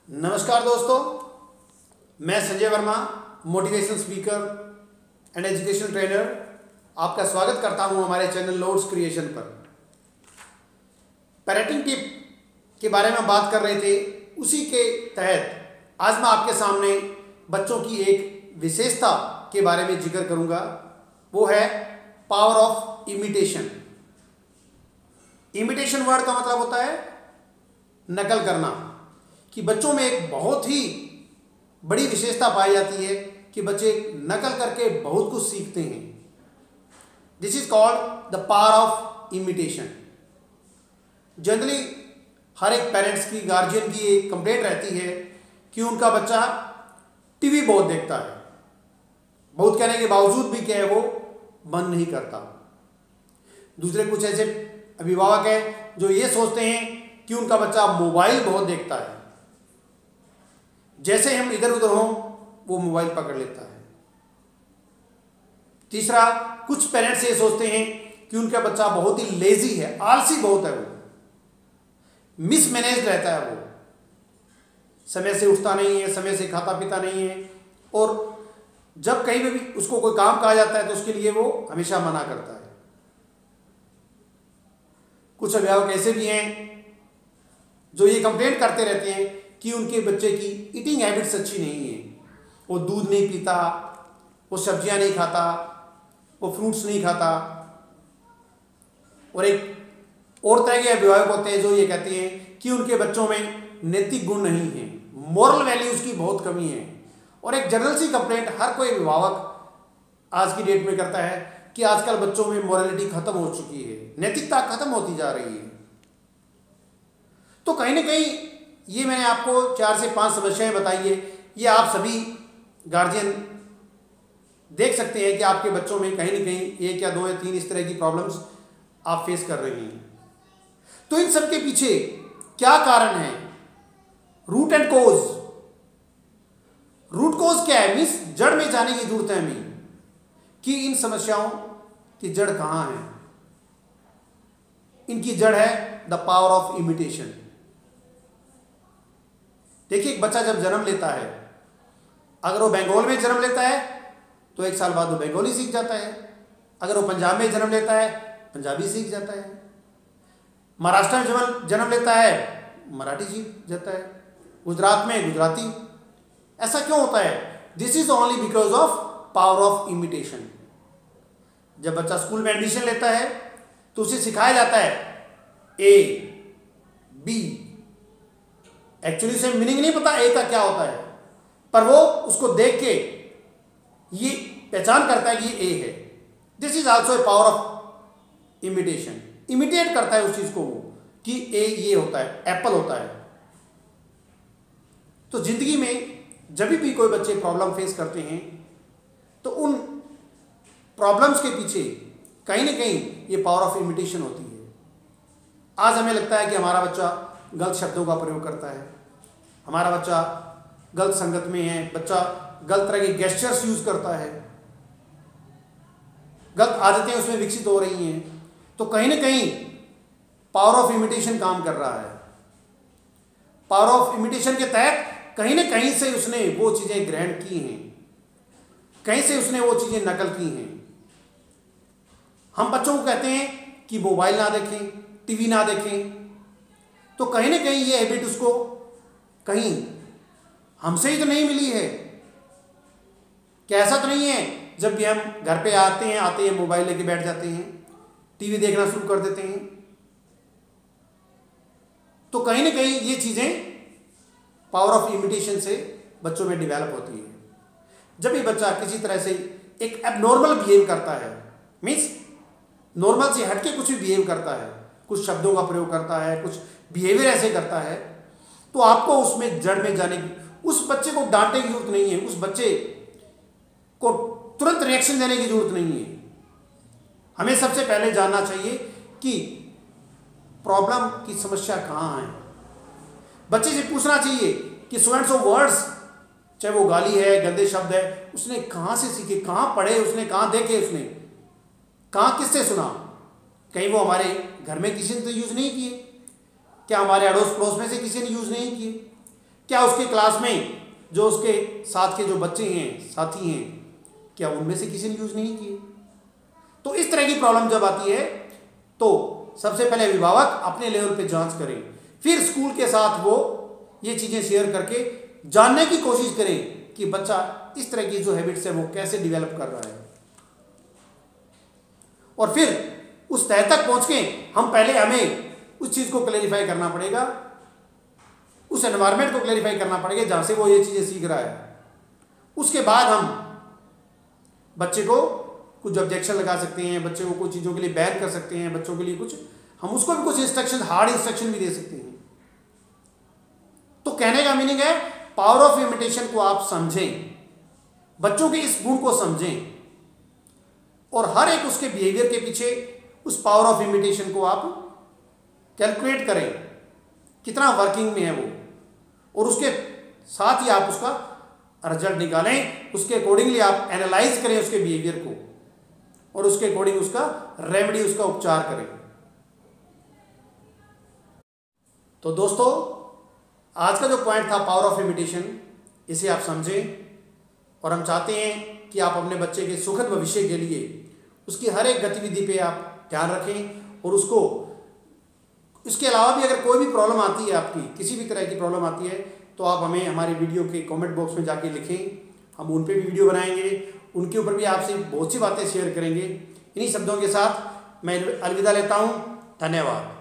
नमस्कार दोस्तों, मैं Sanjay Verma, motivational speaker and education trainer, आपका स्वागत करता हूं हमारे चैनल नोट्स क्रिएशन पर। पेरेंटिंग टिप के बारे में बात कर रहे थे, उसी के तहत आज मैं आपके सामने बच्चों की एक विशेषता के बारे में जिक्र करूंगा। वो है power of imitation. Imitation word का मतलब होता है नकल करना, कि बच्चों में एक बहुत ही बड़ी विशेषता पाई जाती है कि बच्चे नकल करके बहुत कुछ सीखते हैं। This is called the power of imitation. Generally हर एक पेरेंट्स की, गार्जियन की एक कंप्लेंट रहती है कि उनका बच्चा टीवी बहुत देखता है, बहुत कहने के बावजूद भी क्या है वो बंद नहीं करता। दूसरे कुछ ऐसे अभिभावक हैं जो ये सोचते हैं कि उनका बच्चा मोबाइल बहुत देखता है, जैसे हम इधर उधर हों वो मोबाइल पकड़ लेता है। तीसरा, कुछ पेरेंट्स ये सोचते हैं कि उनका बच्चा बहुत ही लेजी है, आलसी बहुत है, वो मिसमैनेज रहता है, वो समय से उठता नहीं है, समय से खाता पीता नहीं है, और जब कहीं भी उसको कोई काम कहा जाता है तो उसके लिए वो हमेशा मना करता है। कुछ अभिभावक ऐसे भी हैं जो ये कंप्लेंट करते रहते हैं कि उनके बच्चे की ईटिंग हैबिट्स अच्छी नहीं है, वो दूध नहीं पीता, वो सब्जियां नहीं खाता, वो फ्रूट्स नहीं खाता। और एक और तरह के अभिभावक होते हैं जो ये कहते हैं कि उनके बच्चों में नैतिक गुण नहीं है, मॉरल वैल्यूज की बहुत कमी है। और एक जनरल सी कंप्लेंट हर कोई अभिभावक आज की डेट में करता है कि आजकल बच्चों में मॉरलिटी खत्म हो चुकी है, नैतिकता खत्म होती जा रही है। तो कहीं ना कहीं ये मैंने आपको 4 से 5 समस्याएं बताई है, ये आप सभी गार्जियन देख सकते हैं कि आपके बच्चों में कहीं ना कहीं 1 या 2 या 3 इस तरह की प्रॉब्लम्स आप फेस कर रही हैं। तो इन सब के पीछे क्या कारण है? Root and cause. Root cause क्या है? मीन्स जड़ में जाने की जरूरत है हमें कि इन समस्याओं की जड़ कहां है। इनकी जड़ है द पावर ऑफ इमिटेशन। देखिए, एक बच्चा जब जन्म लेता है, अगर वो बंगाल में जन्म लेता है तो 1 साल बाद वो बंगाली सीख जाता है। अगर वो पंजाब में जन्म लेता है, पंजाबी सीख जाता है। महाराष्ट्र में जन्म लेता है, मराठी सीख जाता है। गुजरात में गुजराती। ऐसा क्यों होता है? This is only because of power of imitation. जब बच्चा स्कूल में एडमिशन लेता है तो उसे सिखाया जाता है ए बी। एक्चुअली उसे मीनिंग नहीं पता ए का क्या होता है, पर वो उसको देख के ये पहचान करता है कि ये ए है। This is also a power of imitation. Imitate करता है उस चीज को वो कि ए ये होता है, एप्पल होता है। तो जिंदगी में जब भी कोई बच्चे प्रॉब्लम फेस करते हैं तो उन प्रॉब्लम्स के पीछे कहीं ना कहीं ये पावर ऑफ इमिटेशन होती है। आज हमें लगता है कि हमारा बच्चा गलत शब्दों का प्रयोग करता है, हमारा बच्चा गलत संगत में है, बच्चा गलत तरह के गेस्चर्स यूज करता है, गलत आदतें उसमें विकसित हो रही हैं। तो कहीं ना कहीं पावर ऑफ इमिटेशन काम कर रहा है। पावर ऑफ इमिटेशन के तहत कहीं ना कहीं से उसने वो चीजें ग्रहण की हैं, कहीं से उसने वो चीजें नकल की हैं। हम बच्चों को कहते हैं कि मोबाइल ना देखें, टीवी ना देखें, तो कहीं ना कहीं ये हैबिट उसको कहीं हमसे ही तो नहीं मिली है। क्या ऐसा तो नहीं है जब भी हम घर पे आते हैं मोबाइल लेके बैठ जाते हैं, टीवी देखना शुरू कर देते हैं? तो कहीं ना कहीं ये चीजें पावर ऑफ इमिटेशन से बच्चों में डेवलप होती है। जब भी बच्चा किसी तरह से एक एबनॉर्मल बिहेव करता है, मीन्स नॉर्मल से हटके कुछ भी बिहेव करता है, कुछ शब्दों का प्रयोग करता है, कुछ बिहेवियर ऐसे करता है, तो आपको उसमें जड़ में जाने की, उस बच्चे को डांटने की जरूरत नहीं है, उस बच्चे को तुरंत रिएक्शन देने की जरूरत नहीं है। हमें सबसे पहले जानना चाहिए कि प्रॉब्लम की समस्या कहां है। बच्चे से पूछना चाहिए कि सो एंड सो वर्ड्स, चाहे वो गाली है, गंदे शब्द है, उसने कहां से सीखे, कहां पढ़े उसने, कहां देखे उसने, कहां किससे सुना। कहीं वो हमारे घर में किसी ने तो यूज नहीं किए? क्या हमारे अड़ोस पड़ोस में से किसी ने यूज नहीं किए? क्या उसके क्लास में जो उसके साथ के जो बच्चे हैं, साथी हैं, क्या उनमें से किसी ने यूज नहीं किए? तो इस तरह की प्रॉब्लम जब आती है तो सबसे पहले अभिभावक अपने लेवल पे जांच करें, फिर स्कूल के साथ वो ये चीजें शेयर करके जानने की कोशिश करें कि बच्चा इस तरह की जो हैबिट्स है वो कैसे डेवलप कर रहा है, और फिर उस तय तक पहुंच के हमें उस चीज को क्लैरिफाई करना पड़ेगा, उस एनवायरनमेंट को क्लैरिफाई करना पड़ेगा जहां से वो ये चीजें सीख रहा है। उसके बाद हम बच्चे को कुछ ऑब्जेक्शन लगा सकते हैं, बच्चे को कुछ चीजों के लिए बैन कर सकते हैं, बच्चों के लिए कुछ हम उसको भी कुछ इंस्ट्रक्शन, हार्ड इंस्ट्रक्शन भी दे सकते हैं। तो कहने का मीनिंग है पावर ऑफ इमिटेशन को आप समझें, बच्चों के इस गुण को समझें, और हर एक उसके बिहेवियर के पीछे उस पावर ऑफ इमिटेशन को आप कैलकुलेट करें कितना वर्किंग में है वो, और उसके साथ ही आप उसका रिजल्ट निकालें, उसके अकॉर्डिंगली आप एनालाइज करें उसके बिहेवियर को, और उसके अकॉर्डिंग उसका रेमेडी, उसका उपचार करें। तो दोस्तों, आज का जो पॉइंट था पावर ऑफ इमिटेशन, इसे आप समझें, और हम चाहते हैं कि आप अपने बच्चे के सुखद भविष्य के लिए उसकी हर एक गतिविधि पे आप ध्यान रखें, और उसको इसके अलावा भी अगर कोई भी प्रॉब्लम आती है, आपकी किसी भी तरह की प्रॉब्लम आती है, तो आप हमें हमारी वीडियो के कमेंट बॉक्स में जाके लिखें, हम उन पे भी वीडियो बनाएंगे, उनके ऊपर भी आपसे बहुत सी बातें शेयर करेंगे। इन्हीं शब्दों के साथ मैं अलविदा लेता हूँ। धन्यवाद।